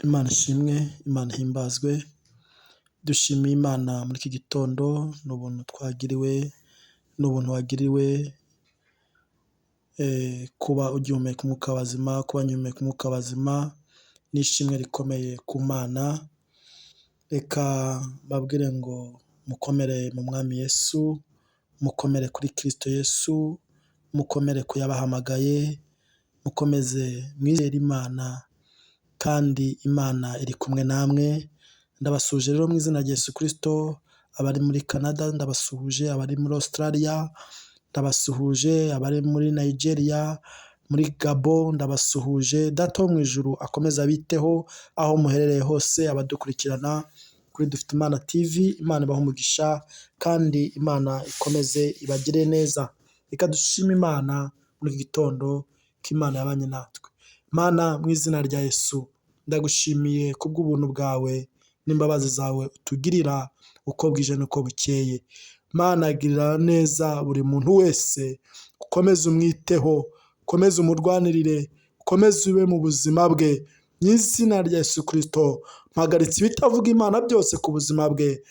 Imana ishimwe, Imana ihimbazwe, dushimiye Imana muri iki gitondo n'ubuntu twagiriwe, n'ubuntu wagiriwe, kuba ugihumeka umwuka w'abazima, kuba ngihumeka umwuka w'abazima, ni ishimwe rikomeye ku Mana. Reka mbabwire ngo mukomere mu Mwami Yesu, mukomere kuri Kristo Yesu, mukomere ku yabahamagaye, mukomeze mwizere Imana kandi Imana iri kumwe namwe. Ndabasuhuje rero mu izina rya Yesu Kristo, abari muri Canada ndabasuhuje, abari muri Australia ndabasuhuje, abari muri Nigeria, muri Gabon ndabasuhuje. Data wo mu ijuru akomeze abiteho aho muherereye hose, abadukurikirana kuri Dufite Imana TV, Imana ibahe umugisha kandi Imana ikomeze ibagire neza. Reka dushime Imana muri iki gitondo ko Imana yabanye natwe. Mana, mu izina rya Yesu ndagushimiye kubw'ubuntu bwawe n'imbabazi zawe utugirira uko bwije n'uko bukeye. Mana, girira neza buri muntu wese, ukomeze umwiteho, ukomeze umurwanirire, ukomeze ube mu buzima bwe. Mu izina rya Yesu Kristo mpagaritse ibitavuga Imana byose ku buzima bwe.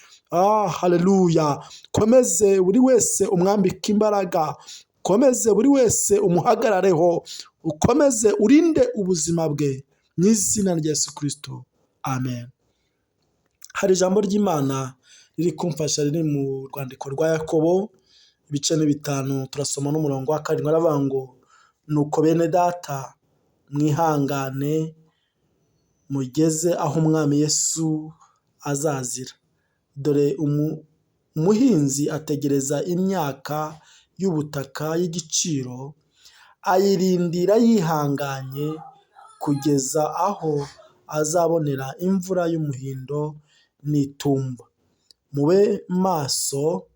Haleluya. Komeze buri wese umwambike imbaraga, ukomeze buri wese umuhagarareho, ukomeze urinde ubuzima bwe mu izina rya Yesu Kristo, amen. Hari ijambo ry'Imana riri kumfasha, riri mu rwandiko rwa Yakobo ibice ni 5, turasoma n'umurongo wa 7. Aravuga ngo nuko bene data mwihangane mugeze aho Umwami Yesu azazira. Dore umuhinzi ategereza imyaka y'ubutaka y'igiciro, ayirindira yihanganye kugeza aho azabonera imvura y'umuhindo n'itumba. Mube maso,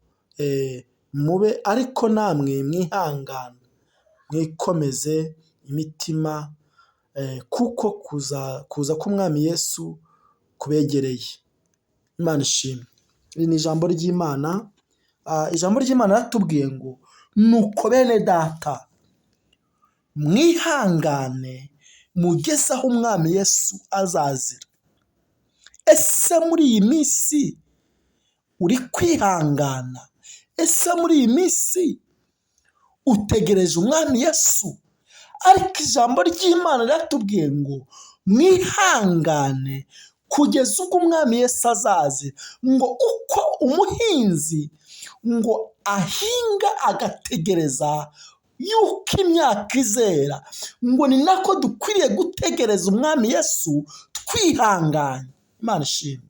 mube ariko namwe mwihangane, mwikomeze imitima, kuko kuza k'Umwami Yesu kubegereye. Imana ishimwe. Iri ni ijambo ry'Imana. Ijambo ry'Imana ratubwiye ngo nuko bene data mwihangane mugeze aho Umwami Yesu azazira. Ese muri iyi minsi uri kwihangana? Ese muri iyi minsi utegereje Umwami Yesu? Ariko ijambo ry'Imana riratubwiye ngo mwihangane kugeza ubwo Umwami Yesu azazira. Ngo uko umuhinzi ngo ahinga agategereza yuko imyaka izera, ngo ni nako dukwiriye gutegereza Umwami Yesu twihanganye. Imana ishimwe.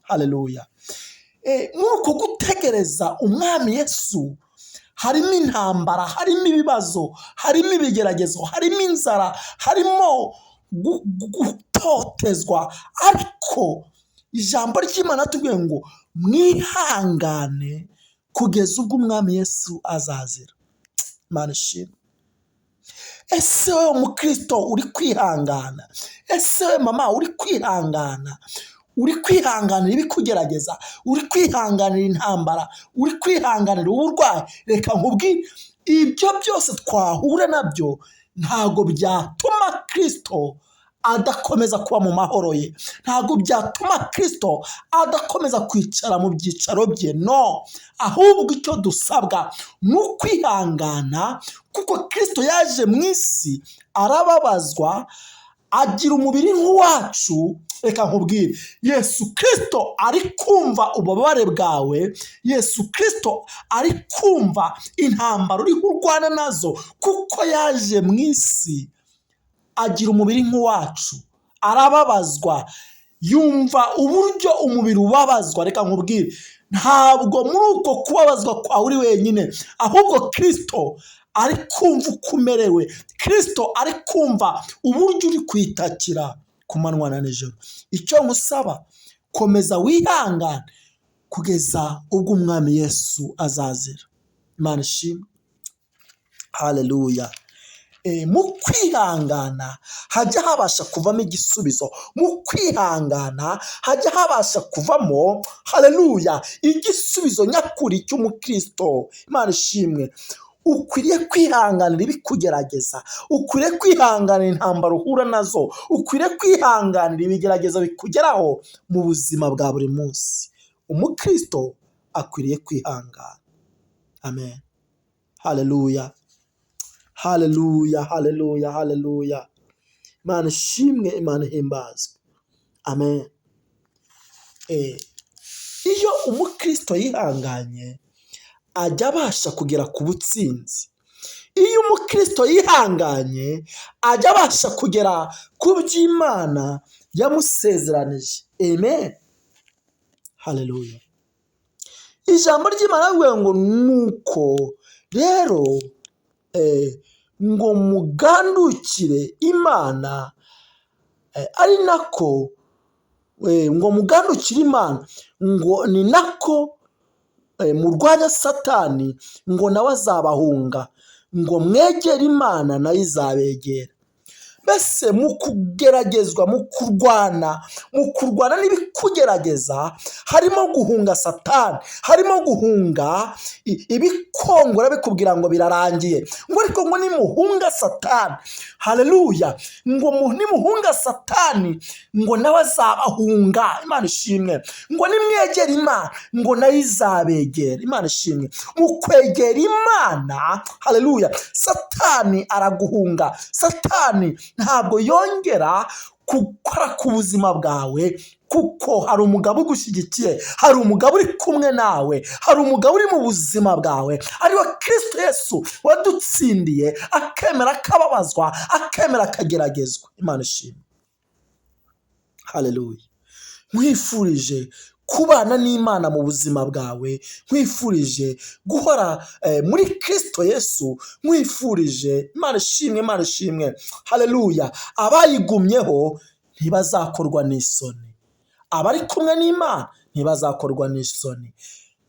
Haleluya. Muri uko gutegereza Umwami Yesu harimo intambara, harimo ibibazo, harimo ibigeragezo, harimo inzara, harimo gutotezwa, ariko ijambo ry'Imana ratubwiye ngo mwihangane kugeza ubwo Umwami Yesu azazira. Imana ishimwe. Ese wowe mukristo uri kwihangana? Ese wowe mama uri kwihangana? Uri kwihanganira ibikugerageza? Uri kwihanganira intambara? Uri kwihanganira uburwayi? Reka nkubwire, ibyo byose twahura nabyo ntago byatuma Kristo adakomeza kuba mu mahoro ye, ntago byatuma Kristo adakomeza kwicara mu byicaro bye. No, ahubwo icyo dusabwa ni ukwihangana, kuko Kristo yaje mu isi arababazwa, agira umubiri nk'uwacu. Reka nkubwire, Yesu Kristo ari kumva ububabare bwawe, Yesu Kristo ari kumva intambara uri kurwana nazo, kuko yaje mu isi agira umubiri nk'uwacu, arababazwa, yumva uburyo umubiri ubabazwa. Reka nkubwire, ntabwo muri uko kubabazwa kwawe uri wenyine, ahubwo Kristo ari kumva uko umerewe. Kristo ari kumva uburyo uri kwitakira ku manywa na nijoro. Icyo ngusaba, komeza wihangane kugeza ubwo Umwami Yesu azazira. Imana ishimwe. Haleluya. Mu kwihangana hajya habasha kuvamo igisubizo. Mu kwihangana hajya habasha kuvamo, haleluya, igisubizo nyakuri cy'umukristo. Imana ishimwe. ukwiriye kwihanganira ibikugerageza, ukwiriye kwihanganira intambara uhura nazo, ukwiriye kwihanganira ibigeragezo bikugeraho mu buzima bwa buri munsi. Umukristo akwiriye kwihangana. Amen. Haleluya, haleluya, haleluya, haleluya. Imana ishimwe, Imana ihimbazwe. Amen. Iyo umukristo yihanganye ajya abasha kugera ku butsinzi. Iyo umukristo yihanganye ajya abasha kugera ku by'Imana yamusezeranije. Amen. Haleluya. Ijambo ry'Imana rivuga ngo nuko rero ngo mugandukire Imana, ari nako ngo mugandukire Imana, ngo ni nako murwanya Satani, ngo nawe azabahunga, ngo mwegere Imana nayo izabegera. Mbese mu kugeragezwa, mu kurwana n'ibikugerageza, harimo guhunga Satani, harimo guhunga ibikongora bikubwira ngo birarangiye, ngo ariko ngo nimuhunga Satani, haleluya, ngo nimuhunga Satani, ngo nawe azabahunga. Imana ishimwe. Ngo nimwegere Imana, ngo nayo izabegera. Imana ishimwe. Mu kwegera Imana, haleluya, Satani araguhunga. Satani ntabwo yongera gukora ku buzima bwawe, kuko hari umugabo ugushyigikiye, hari umugabo uri kumwe nawe, hari umugabo uri mu buzima bwawe, ariwe Kristo Yesu wadutsindiye, akemera akababazwa, akemera akageragezwa. Imana ishimwe. Haleluya. Nkwifurije kubana n'Imana mu buzima bwawe, nkwifurije guhora muri Kristo Yesu, nkwifurije. Imana ishimwe, Imana ishimwe. Haleluya. Abayigumyeho ntibazakorwa n'isoni, abari kumwe n'Imana ntibazakorwa n'isoni.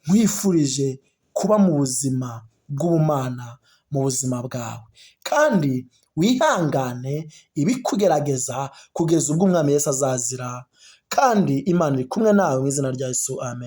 Nkwifurije kuba mu buzima bw'ubumana mu buzima bwawe, kandi wihangane ibikugerageza kugeza ubwo Umwami Yesu azazira, kandi Imana iri kumwe nawe mu izina rya Yesu. Amen.